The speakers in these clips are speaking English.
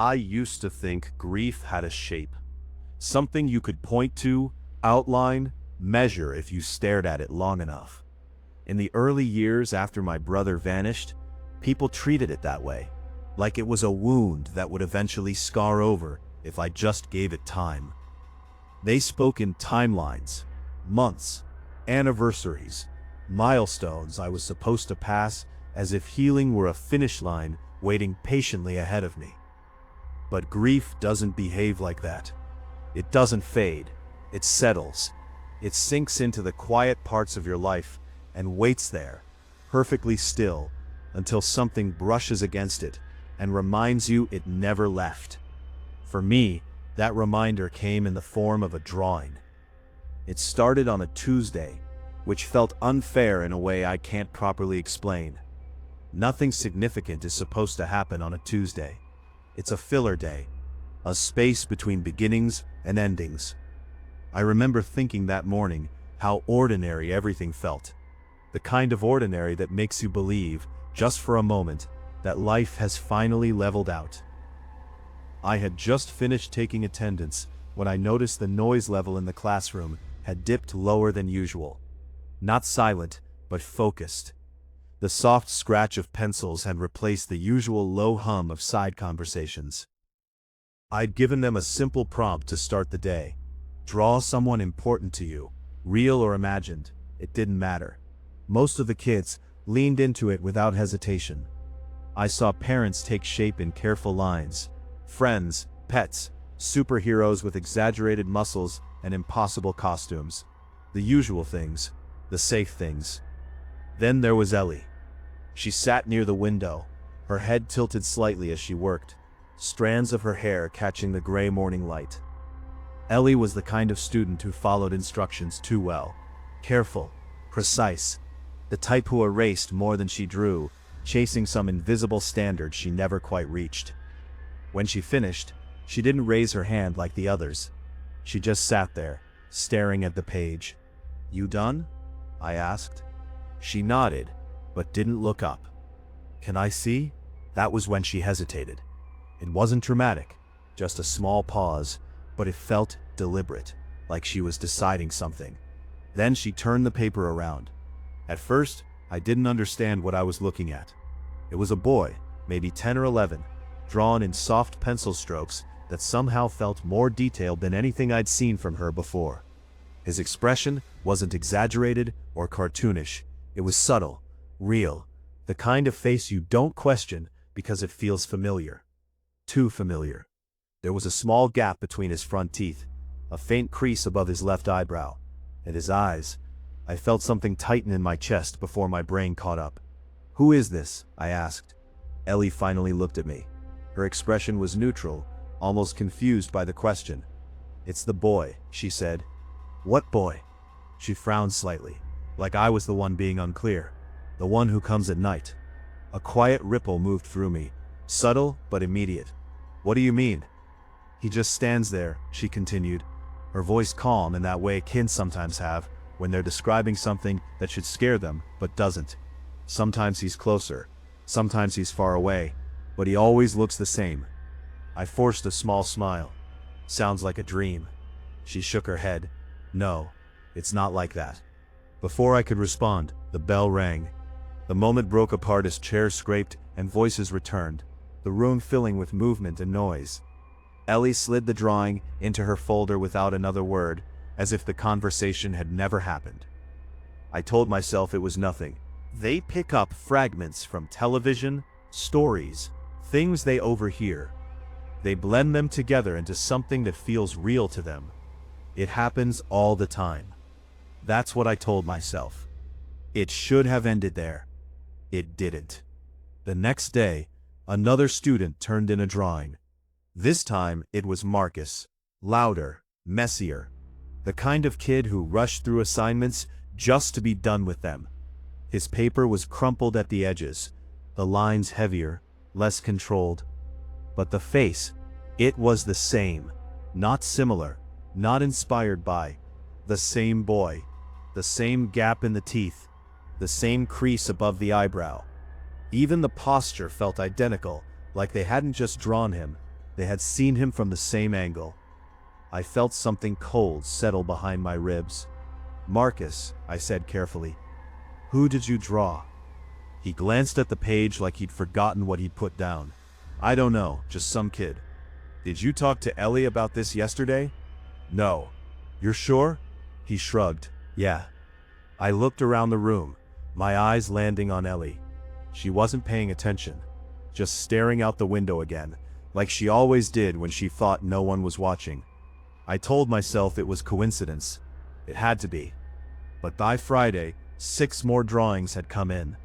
I used to think grief had a shape. Something you could point to, outline, measure if you stared at it long enough. In the early years after my brother vanished, people treated it that way, like it was a wound that would eventually scar over if I just gave it time. They spoke in timelines, months, anniversaries, milestones I was supposed to pass, as if healing were a finish line waiting patiently ahead of me. But grief doesn't behave like that. It doesn't fade. It settles. It sinks into the quiet parts of your life and waits there, perfectly still, until something brushes against it and reminds you it never left. For me, that reminder came in the form of a drawing. It started on a Tuesday, which felt unfair in a way I can't properly explain. Nothing significant is supposed to happen on a Tuesday. It's a filler day, a space between beginnings and endings. I remember thinking that morning how ordinary everything felt. The kind of ordinary that makes you believe, just for a moment, that life has finally leveled out. I had just finished taking attendance when I noticed the noise level in the classroom had dipped lower than usual. Not silent, but focused. The soft scratch of pencils had replaced the usual low hum of side conversations. I'd given them a simple prompt to start the day. Draw someone important to you, real or imagined, it didn't matter. Most of the kids leaned into it without hesitation. I saw parents take shape in careful lines. Friends, pets, superheroes with exaggerated muscles and impossible costumes. The usual things, the safe things. Then there was Ellie. She sat near the window, her head tilted slightly as she worked, strands of her hair catching the gray morning light. Ellie was the kind of student who followed instructions too well. Careful, precise, the type who erased more than she drew, chasing some invisible standard she never quite reached. When she finished, she didn't raise her hand like the others. She just sat there, staring at the page. "You done?" I asked. She nodded, but didn't look up. "Can I see?" That was when she hesitated. It wasn't dramatic, just a small pause, but it felt deliberate, like she was deciding something. Then she turned the paper around. At first, I didn't understand what I was looking at. It was a boy, maybe 10 or 11, drawn in soft pencil strokes that somehow felt more detailed than anything I'd seen from her before. His expression wasn't exaggerated or cartoonish. It was subtle, real, the kind of face you don't question because it feels familiar. Too familiar. There was a small gap between his front teeth, a faint crease above his left eyebrow, and his eyes. I felt something tighten in my chest before my brain caught up. "Who is this?" I asked. Ellie finally looked at me. Her expression was neutral, almost confused by the question. "It's the boy," she said. "What boy?" She frowned slightly, like I was the one being unclear. "The one who comes at night." A quiet ripple moved through me, subtle but immediate. "What do you mean?" "He just stands there," she continued, her voice calm in that way kids sometimes have when they're describing something that should scare them but doesn't. Sometimes he's closer, sometimes he's far away, but he always looks the same. I forced a small smile. "Sounds like a dream." She shook her head. "No, it's not like that." Before I could respond, the bell rang. The moment broke apart as chairs scraped and voices returned, the room filling with movement and noise. Ellie slid the drawing into her folder without another word, as if the conversation had never happened. I told myself it was nothing. They pick up fragments from television, stories, things they overhear. They blend them together into something that feels real to them. It happens all the time. That's what I told myself. It should have ended there. It didn't. The next day, another student turned in a drawing. This time, it was Marcus. Louder, messier. The kind of kid who rushed through assignments just to be done with them. His paper was crumpled at the edges, the lines heavier, less controlled. But the face, it was the same. Not similar, not inspired by. The same boy. The same gap in the teeth. The same crease above the eyebrow. Even the posture felt identical, like they hadn't just drawn him, They had seen him from the same angle. I felt something cold settle behind my ribs. "Marcus," I said carefully, "who did you draw?" He glanced at the page like he'd forgotten what he'd put down. "I don't know, just some kid." "Did you talk to Ellie about this yesterday?" "No." "You're sure?" He shrugged. "Yeah." I looked around the room, my eyes landing on Ellie. She wasn't paying attention, just staring out the window again, like she always did when she thought no one was watching. I told myself it was coincidence. It had to be. But by Friday, 6 more drawings had come in.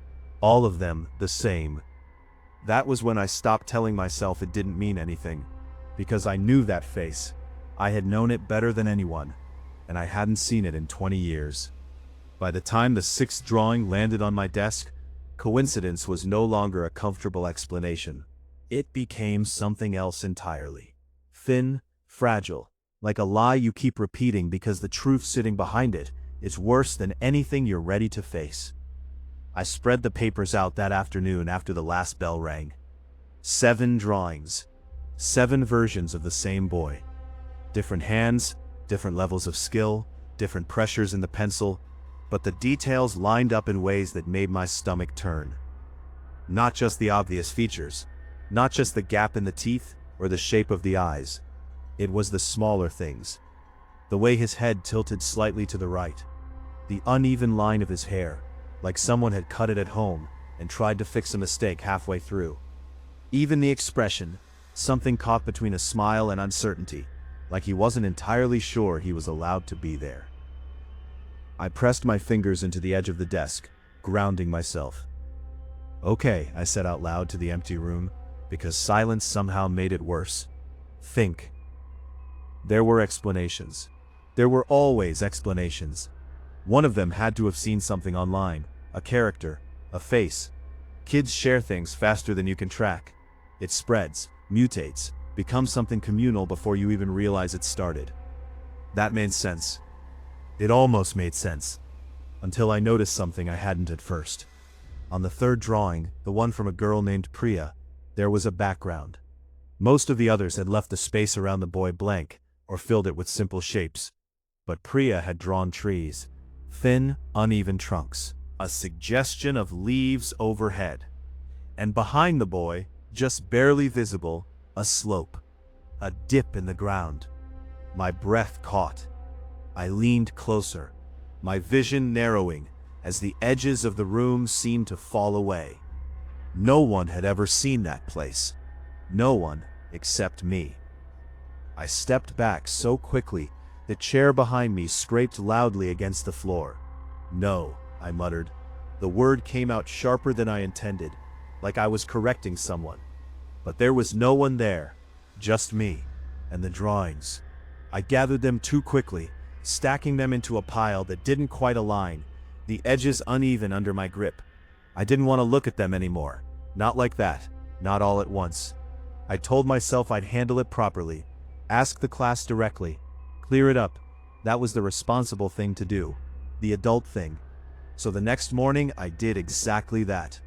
All of them the same. That was when I stopped telling myself it didn't mean anything, because I knew that face. I had known it better than anyone, and I hadn't seen it in 20 years. By the time the 6th drawing landed on my desk, coincidence was no longer a comfortable explanation. It became something else entirely. Thin, fragile, like a lie you keep repeating because the truth sitting behind it is worse than anything you're ready to face. I spread the papers out that afternoon after the last bell rang. 7 drawings. 7 versions of the same boy. Different hands, different levels of skill, different pressures in the pencil, but the details lined up in ways that made my stomach turn. Not just the obvious features, not just the gap in the teeth or the shape of the eyes. It was the smaller things. The way his head tilted slightly to the right. The uneven line of his hair, like someone had cut it at home and tried to fix a mistake halfway through. Even the expression, something caught between a smile and uncertainty, like he wasn't entirely sure he was allowed to be there. I pressed my fingers into the edge of the desk, grounding myself. "Okay," I said out loud to the empty room, because silence somehow made it worse. "Think." There were explanations. There were always explanations. One of them had to have seen something online, a character, a face. Kids share things faster than you can track. It spreads, mutates, becomes something communal before you even realize it started. That made sense. It almost made sense, until I noticed something I hadn't at first. On the 3rd drawing, the one from a girl named Priya, there was a background. Most of the others had left the space around the boy blank, or filled it with simple shapes. But Priya had drawn trees, thin, uneven trunks, a suggestion of leaves overhead. And behind the boy, just barely visible, a slope, a dip in the ground. My breath caught. I leaned closer, my vision narrowing as the edges of the room seemed to fall away. No one had ever seen that place. No one except me. I stepped back so quickly, the chair behind me scraped loudly against the floor. "No," I muttered. The word came out sharper than I intended, like I was correcting someone. But there was no one there, just me, and the drawings. I gathered them too quickly, stacking them into a pile that didn't quite align, the edges uneven under my grip. I didn't want to look at them anymore. Not like that, not all at once. I told myself I'd handle it properly, ask the class directly, clear it up. That was the responsible thing to do, the adult thing. So the next morning I did exactly that.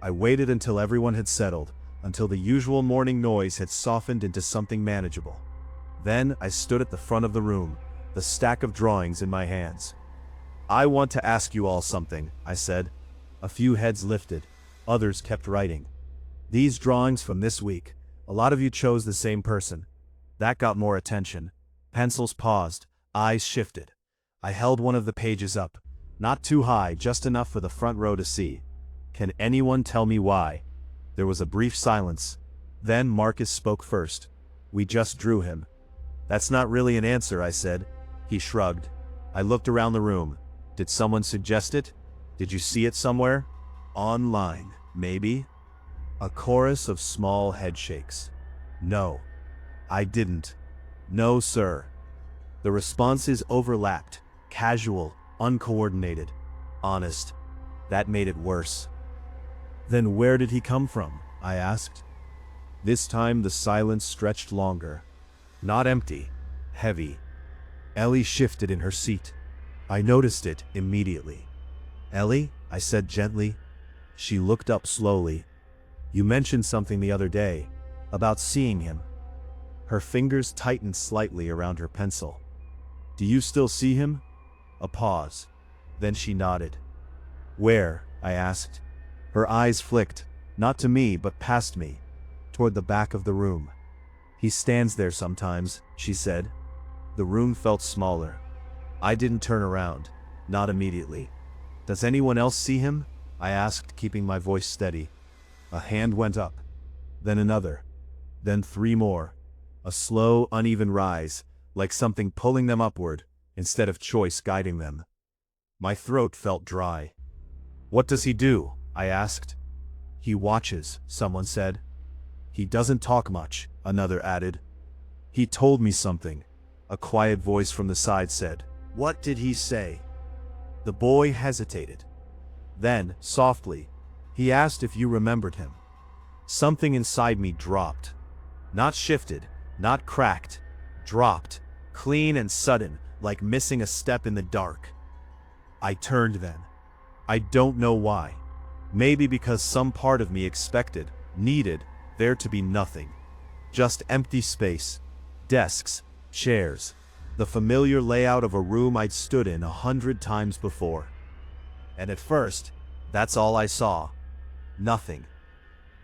I waited until everyone had settled, until the usual morning noise had softened into something manageable. Then I stood at the front of the room, the stack of drawings in my hands. "I want to ask you all something," I said. A few heads lifted, others kept writing. "These drawings from this week, a lot of you chose the same person." That got more attention. Pencils paused, eyes shifted. I held one of the pages up, not too high, just enough for the front row to see. "Can anyone tell me why?" There was a brief silence. Then Marcus spoke first. "We just drew him." "That's not really an answer," I said. He shrugged. I looked around the room. "Did someone suggest it? Did you see it somewhere?" "Online, maybe?" A chorus of small headshakes. "No, I didn't." "No, sir." The responses overlapped, casual, uncoordinated, honest. That made it worse. "Then where did he come from?" I asked. This time the silence stretched longer. Not empty, heavy. Ellie shifted in her seat. I noticed it immediately. "Ellie," I said gently. She looked up slowly. "You mentioned something the other day, about seeing him." Her fingers tightened slightly around her pencil. "Do you still see him?" A pause. Then she nodded. "Where?" I asked. Her eyes flicked, not to me but past me, toward the back of the room. "He stands there sometimes," she said. The room felt smaller. I didn't turn around, not immediately. "Does anyone else see him?" I asked, keeping my voice steady. A hand went up, then another, then 3 more. A slow, uneven rise, like something pulling them upward, instead of choice guiding them. My throat felt dry. "What does he do?" I asked. "He watches," someone said. "He doesn't talk much," another added. "He told me something," a quiet voice from the side said. "What did he say?" The boy hesitated. Then, softly, he asked if you remembered him. Something inside me dropped. Not shifted, not cracked. Dropped, clean and sudden, like missing a step in the dark. I turned then. I don't know why. Maybe because some part of me expected, needed, there to be nothing. Just empty space. Desks, chairs. The familiar layout of a room I'd stood in 100 times before. And at first, that's all I saw. Nothing.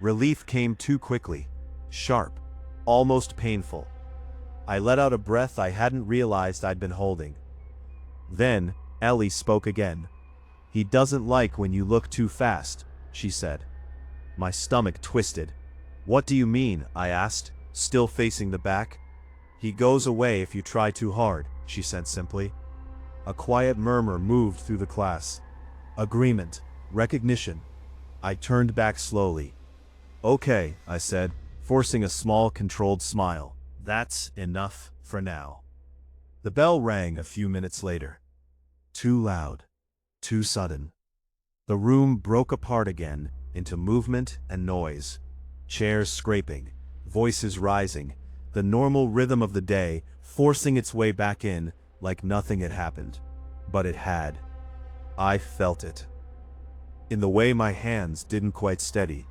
Relief came too quickly. Sharp. Almost painful. I let out a breath I hadn't realized I'd been holding. Then, Ellie spoke again. "He doesn't like when you look too fast," she said. My stomach twisted. "What do you mean?" I asked, still facing the back. "He goes away if you try too hard," she said simply. A quiet murmur moved through the class. Agreement. Recognition. I turned back slowly. "Okay," I said, forcing a small, controlled smile. "That's enough for now." The bell rang a few minutes later. Too loud. Too sudden. The room broke apart again into movement and noise. Chairs scraping, voices rising, the normal rhythm of the day forcing its way back in like nothing had happened. But it had. I felt it. In the way my hands didn't quite steady.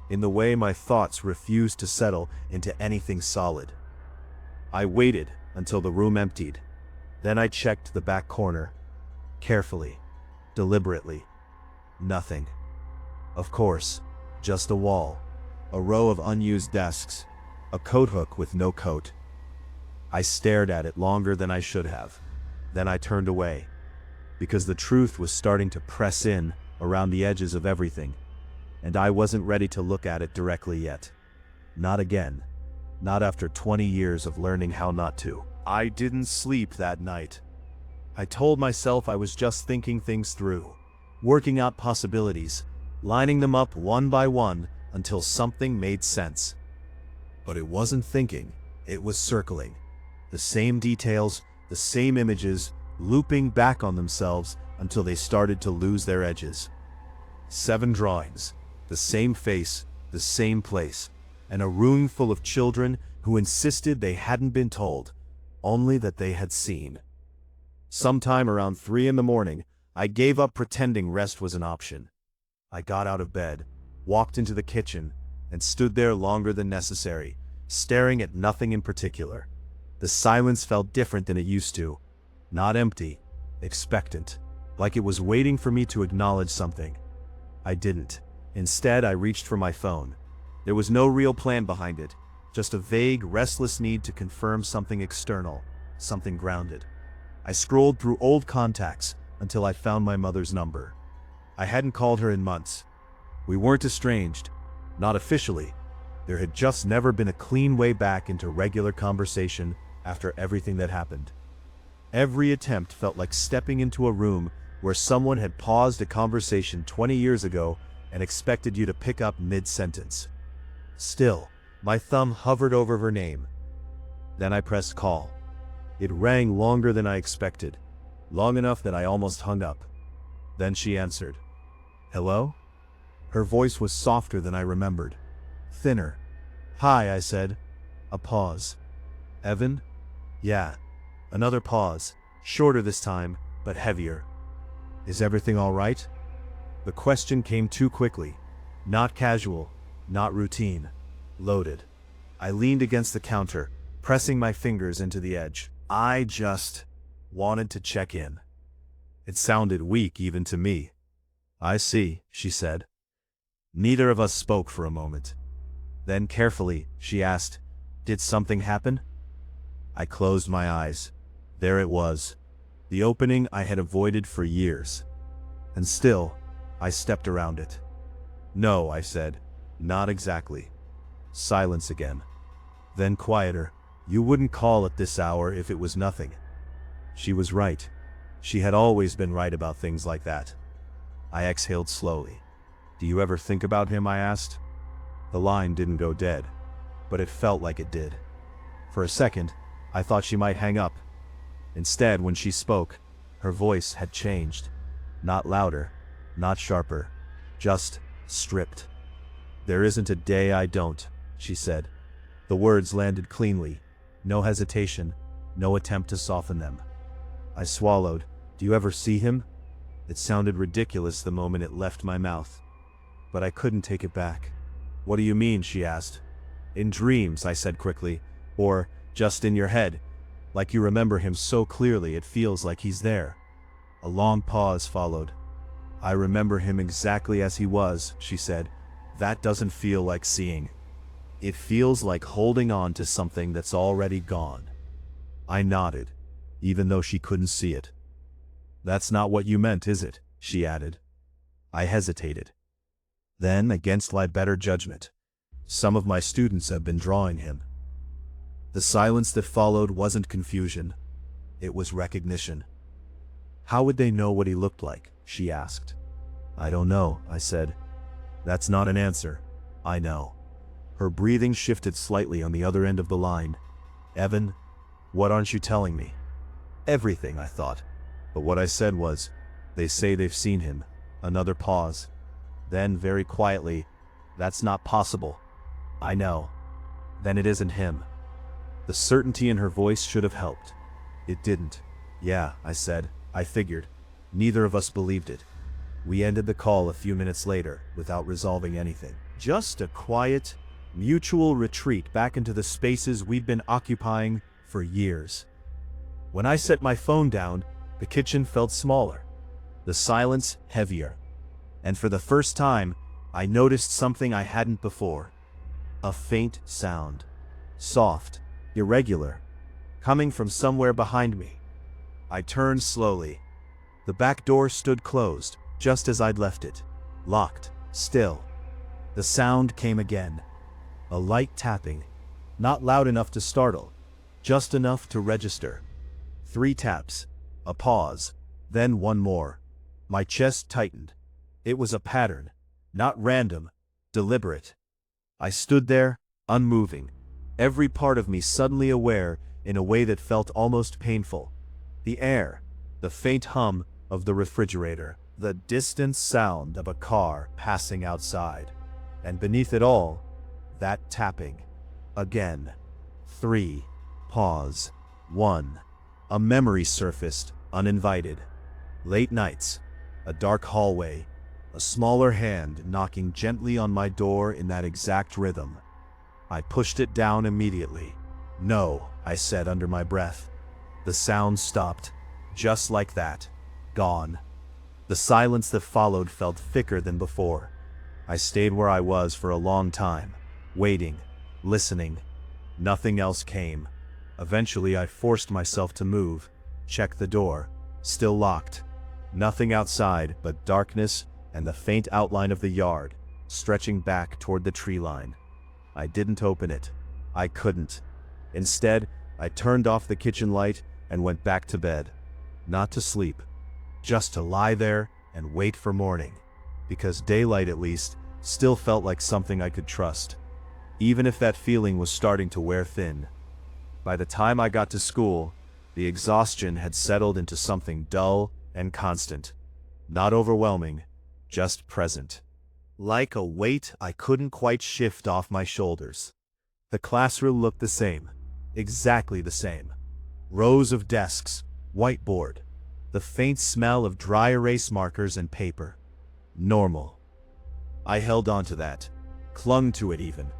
In the way my thoughts refused to settle into anything solid. I waited until the room emptied. Then I checked the back corner. Carefully. Deliberately. Nothing. Of course, just a wall. A row of unused desks. A coat hook with no coat. I stared at it longer than I should have. Then I turned away. Because the truth was starting to press in around the edges of everything. And I wasn't ready to look at it directly yet. Not again. Not after 20 years of learning how not to. I didn't sleep that night. I told myself I was just thinking things through, working out possibilities, lining them up one by one until something made sense. But it wasn't thinking, it was circling. The same details, the same images, looping back on themselves until they started to lose their edges. 7 drawings, the same face, the same place, and a room full of children who insisted they hadn't been told, only that they had seen. Sometime around 3 in the morning, I gave up pretending rest was an option. I got out of bed, walked into the kitchen, and stood there longer than necessary, staring at nothing in particular. The silence felt different than it used to. Not empty, expectant, like it was waiting for me to acknowledge something. I didn't. Instead, I reached for my phone. There was no real plan behind it, just a vague, restless need to confirm something external, something grounded. I scrolled through old contacts until I found my mother's number. I hadn't called her in months. We weren't estranged, not officially. There had just never been a clean way back into regular conversation after everything that happened. Every attempt felt like stepping into a room where someone had paused a conversation 20 years ago and expected you to pick up mid-sentence. Still, my thumb hovered over her name. Then I pressed call. It rang longer than I expected, long enough that I almost hung up. Then she answered. "Hello?" Her voice was softer than I remembered. Thinner. "Hi," I said. A pause. "Evan?" "Yeah." Another pause, shorter this time, but heavier. "Is everything all right?" The question came too quickly. Not casual, not routine. Loaded. I leaned against the counter, pressing my fingers into the edge. I just wanted to check in. It sounded weak even to me. "I see," she said. Neither of us spoke for a moment. Then carefully, she asked, "Did something happen?" I closed my eyes. There it was, the opening I had avoided for years. And still, I stepped around it. "No," I said, "not exactly." Silence again. Then quieter. "You wouldn't call at this hour if it was nothing." She was right. She had always been right about things like that. I exhaled slowly. "Do you ever think about him?" I asked. The line didn't go dead, but it felt like it did. For a second, I thought she might hang up. Instead, when she spoke, her voice had changed. Not louder, not sharper, just stripped. "There isn't a day I don't," she said. The words landed cleanly. No hesitation, no attempt to soften them. I swallowed. "Do you ever see him?" It sounded ridiculous the moment it left my mouth. But I couldn't take it back. "What do you mean?" she asked. "In dreams," I said quickly. "Or just in your head. Like you remember him so clearly it feels like he's there." A long pause followed. "I remember him exactly as he was," she said. "That doesn't feel like seeing. It feels like holding on to something that's already gone." I nodded, even though she couldn't see it. "That's not what you meant, is it?" she added. I hesitated. Then, against my better judgment, "Some of my students have been drawing him." The silence that followed wasn't confusion. It was recognition. "How would they know what he looked like?" she asked. "I don't know," I said. "That's not an answer. I know." Her breathing shifted slightly on the other end of the line. "Evan, what aren't you telling me?" "Everything," I thought. But what I said was, "They say they've seen him." Another pause. Then, very quietly, "That's not possible." "I know." "Then it isn't him." The certainty in her voice should have helped. It didn't. "Yeah," I said. "I figured." Neither of us believed it. We ended the call a few minutes later, without resolving anything. Just a quiet, mutual retreat back into the spaces we'd been occupying for years. When I set my phone down, the kitchen felt smaller, the silence heavier. And for the first time, I noticed something I hadn't before. A faint sound. Soft, irregular, coming from somewhere behind me. I turned slowly. The back door stood closed, just as I'd left it. Locked, still. The sound came again. A light tapping. Not loud enough to startle, just enough to register. 3 taps. A pause. Then one more. My chest tightened. It was a pattern. Not random. Deliberate. I stood there, unmoving. Every part of me suddenly aware in a way that felt almost painful. The air. The faint hum of the refrigerator. The distant sound of a car passing outside. And beneath it all, that tapping. Again. 3. Pause. 1. A memory surfaced, uninvited. Late nights. A dark hallway. A smaller hand knocking gently on my door in that exact rhythm. I pushed it down immediately. "No," I said under my breath. The sound stopped. Just like that. Gone. The silence that followed felt thicker than before. I stayed where I was for a long time, waiting, listening. Nothing else came. Eventually I forced myself to move, check the door. Still locked. Nothing outside but darkness and the faint outline of the yard, stretching back toward the tree line. I didn't open it. I couldn't. Instead, I turned off the kitchen light and went back to bed. Not to sleep, just to lie there and wait for morning. Because daylight, at least, still felt like something I could trust, even if that feeling was starting to wear thin. By the time I got to school, the exhaustion had settled into something dull and constant. Not overwhelming, just present. Like a weight I couldn't quite shift off my shoulders. The classroom looked the same. Exactly the same. Rows of desks, whiteboard. The faint smell of dry erase markers and paper. Normal. I held on to that. Clung to it even.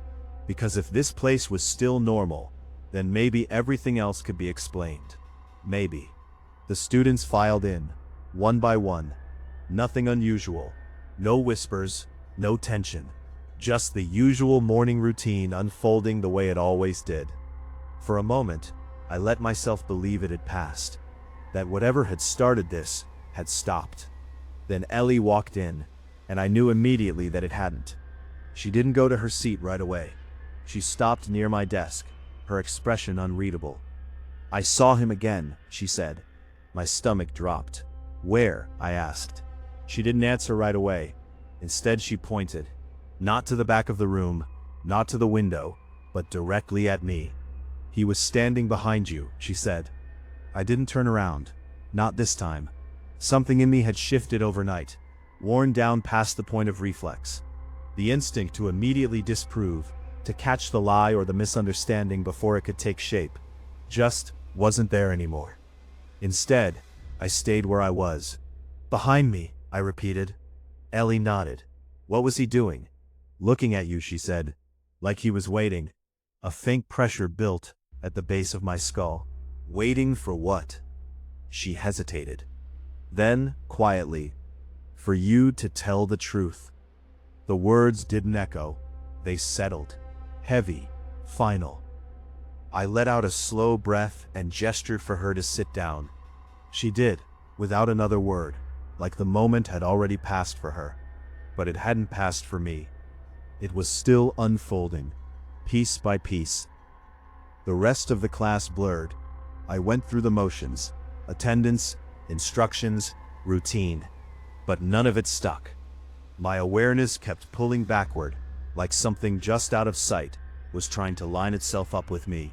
Because if this place was still normal, then maybe everything else could be explained. Maybe. The students filed in, one by one. Nothing unusual. No whispers, no tension. Just the usual morning routine unfolding the way it always did. For a moment, I let myself believe it had passed. That whatever had started this had stopped. Then Ellie walked in, and I knew immediately that it hadn't. She didn't go to her seat right away. She stopped near my desk, her expression unreadable. "I saw him again," she said. My stomach dropped. "Where?" I asked. She didn't answer right away. Instead, she pointed. Not to the back of the room, not to the window, but directly at me. "He was standing behind you," she said. I didn't turn around. Not this time. Something in me had shifted overnight, worn down past the point of reflex. The instinct to immediately disprove, to catch the lie or the misunderstanding before it could take shape, just wasn't there anymore. Instead, I stayed where I was. "Behind me," I repeated. Ellie nodded. "What was he doing?" "Looking at you," she said, like he was waiting. A faint pressure built at the base of my skull. "Waiting for what?" She hesitated. Then, quietly, "For you to tell the truth." The words didn't echo. They settled. Heavy. Final. I let out a slow breath and gestured for her to sit down. She did, without another word, like the moment had already passed for her. But it hadn't passed for me. It was still unfolding, piece by piece. The rest of the class blurred. I went through the motions, attendance, instructions, routine, but none of it stuck. My awareness kept pulling backward, like something just out of sight was trying to line itself up with me.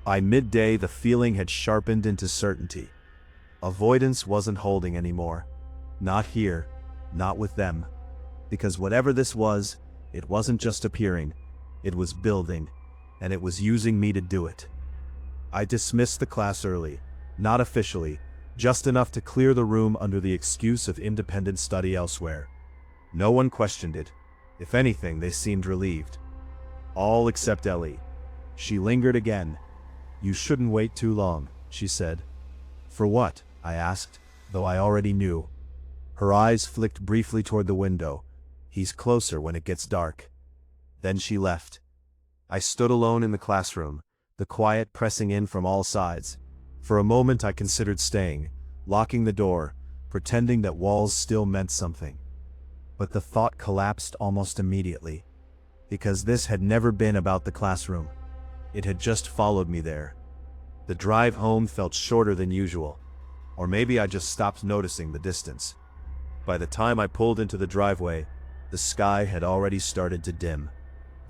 By midday, the feeling had sharpened into certainty. Avoidance wasn't holding anymore. Not here, not with them. Because whatever this was, it wasn't just appearing, it was building, and it was using me to do it. I dismissed the class early, not officially, just enough to clear the room under the excuse of independent study elsewhere. No one questioned it. If anything, they seemed relieved. All except Ellie. She lingered again. "You shouldn't wait too long," she said. "For what?" I asked, though I already knew. Her eyes flicked briefly toward the window. "He's closer when it gets dark." Then she left. I stood alone in the classroom, the quiet pressing in from all sides. For a moment I considered staying, locking the door, pretending that walls still meant something. But the thought collapsed almost immediately, because this had never been about the classroom. It had just followed me there. The drive home felt shorter than usual, or maybe I just stopped noticing the distance. By the time I pulled into the driveway, the sky had already started to dim.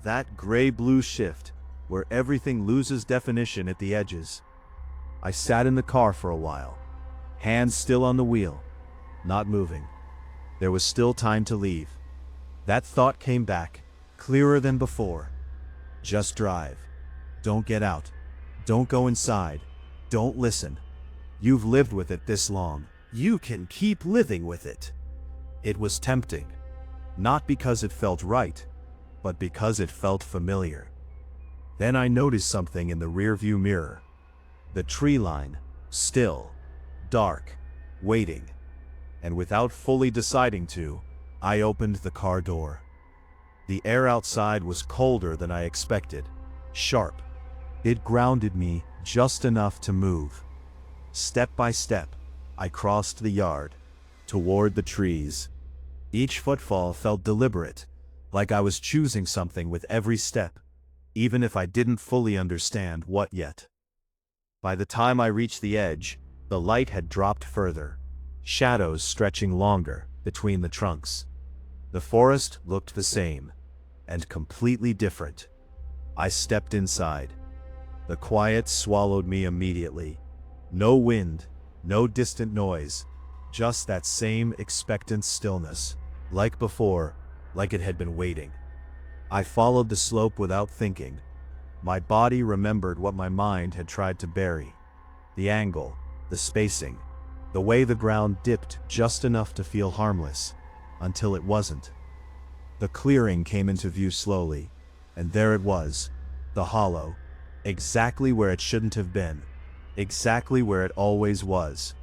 That gray-blue shift, where everything loses definition at the edges. I sat in the car for a while, hands still on the wheel, not moving. There was still time to leave. That thought came back, clearer than before. Just drive. Don't get out. Don't go inside. Don't listen. You've lived with it this long. You can keep living with it. It was tempting. Not because it felt right, but because it felt familiar. Then I noticed something in the rearview mirror. The tree line, still, dark, waiting. And without fully deciding to, I opened the car door. The air outside was colder than I expected, sharp. It grounded me just enough to move. Step by step, I crossed the yard, toward the trees. Each footfall felt deliberate, like I was choosing something with every step, even if I didn't fully understand what yet. By the time I reached the edge, the light had dropped further, shadows stretching longer between the trunks. The forest looked the same, and completely different. I stepped inside. The quiet swallowed me immediately. No wind, no distant noise, just that same expectant stillness, like before, like it had been waiting. I followed the slope without thinking. My body remembered what my mind had tried to bury. The angle, the spacing, the way the ground dipped just enough to feel harmless, until it wasn't. The clearing came into view slowly, and there it was, the hollow, exactly where it shouldn't have been, exactly where it always was.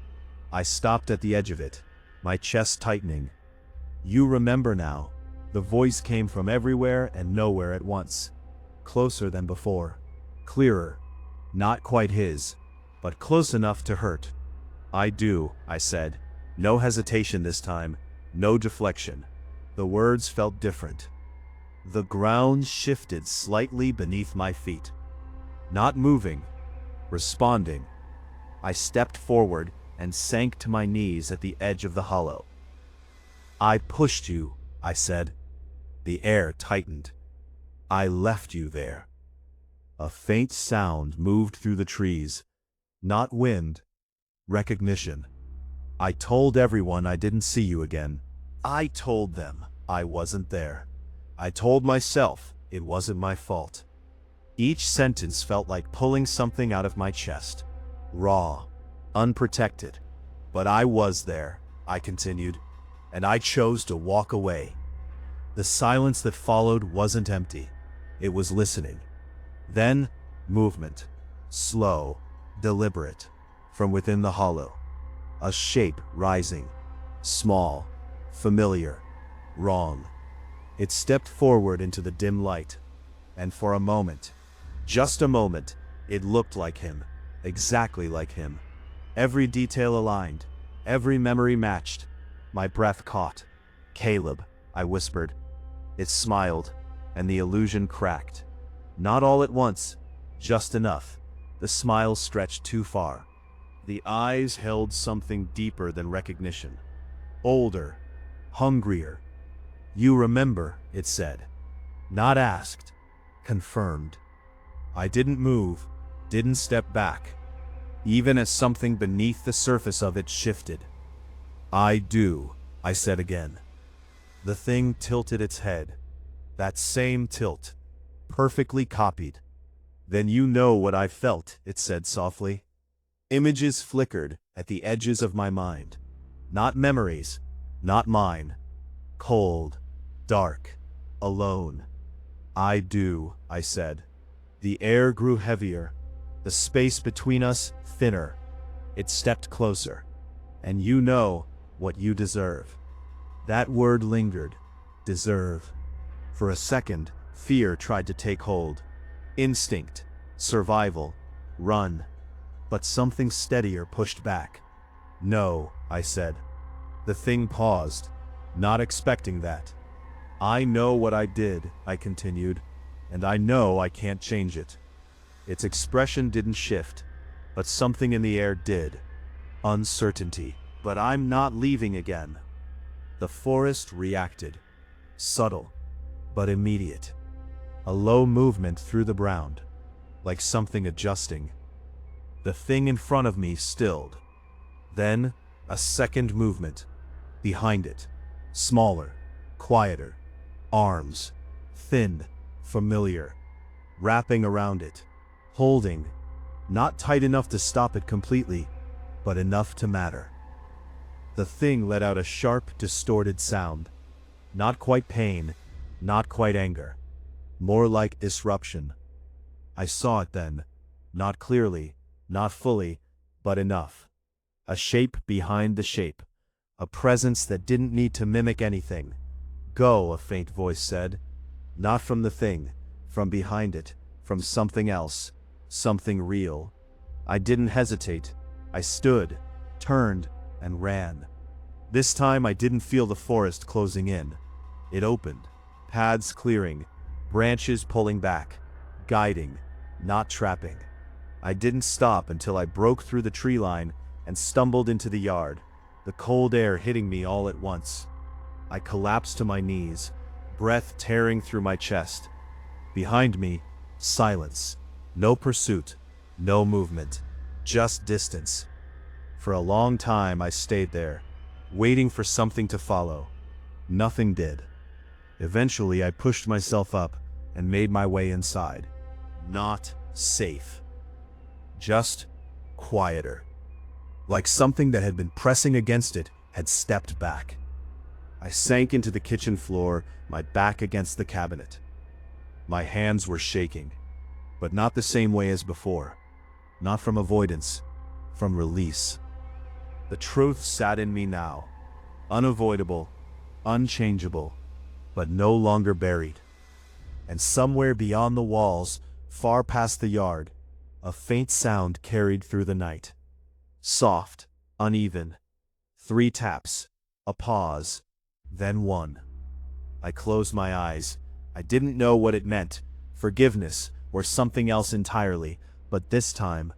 I stopped at the edge of it, my chest tightening. You remember now. The voice came from everywhere and nowhere at once. Closer than before. Clearer. Not quite his, but close enough to hurt. I do, I said. No hesitation this time, no deflection. The words felt different. The ground shifted slightly beneath my feet. Not moving, responding. I stepped forward and sank to my knees at the edge of the hollow. I pushed you, I said. The air tightened. I left you there. A faint sound moved through the trees. Not wind, recognition. I told everyone I didn't see you again. I told them I wasn't there. I told myself it wasn't my fault. Each sentence felt like pulling something out of my chest. Raw, unprotected. But I was there, I continued, and I chose to walk away. The silence that followed wasn't empty. It was listening. Then, movement. Slow, deliberate. From within the hollow. A shape rising. Small, familiar, wrong. It stepped forward into the dim light. And for a moment, just a moment, it looked like him. Exactly like him. Every detail aligned. Every memory matched. My breath caught. Caleb, I whispered. It smiled, and the illusion cracked. Not all at once, just enough. The smile stretched too far. The eyes held something deeper than recognition. Older, hungrier. You remember, it said. Not asked, confirmed. I didn't move, didn't step back, even as something beneath the surface of it shifted. I do, I said again. The thing tilted its head. That same tilt, perfectly copied. Then you know what I felt, it said softly. Images flickered at the edges of my mind. Not memories, not mine. Cold, dark, alone. I do, I said. The air grew heavier, the space between us thinner. It stepped closer. And you know what you deserve. That word lingered. Deserve. For a second, fear tried to take hold. Instinct, survival, run. But something steadier pushed back. No, I said. The thing paused, not expecting that. I know what I did, I continued, and I know I can't change it. Its expression didn't shift, but something in the air did. Uncertainty. But I'm not leaving again. The forest reacted. Subtle, but immediate. A low movement through the ground, like something adjusting. The thing in front of me stilled. Then, a second movement. Behind it. Smaller, quieter. Arms. Thin, familiar. Wrapping around it. Holding. Not tight enough to stop it completely, but enough to matter. The thing let out a sharp, distorted sound. Not quite pain, not quite anger. More like disruption. I saw it then. Not clearly, not fully, but enough. A shape behind the shape. A presence that didn't need to mimic anything. Go, a faint voice said. Not from the thing, from behind it, from something else. Something real. I didn't hesitate. I stood, turned, and ran. This time I didn't feel the forest closing in. It opened, paths clearing, branches pulling back, guiding, not trapping. I didn't stop until I broke through the tree line and stumbled into the yard, the cold air hitting me all at once. I collapsed to my knees, breath tearing through my chest. Behind me, silence. No pursuit, no movement, just distance. For a long time I stayed there, waiting for something to follow. Nothing did. Eventually I pushed myself up and made my way inside. Not safe. Just quieter. Like something that had been pressing against it had stepped back. I sank into the kitchen floor, my back against the cabinet. My hands were shaking. but not the same way as before. Not from avoidance, from release. The truth sat in me now, unavoidable, unchangeable, but no longer buried. And somewhere beyond the walls, far past the yard, a faint sound carried through the night. Soft, uneven. 3 taps, a pause, then 1. I closed my eyes. I didn't know what it meant, forgiveness or something else entirely, but this time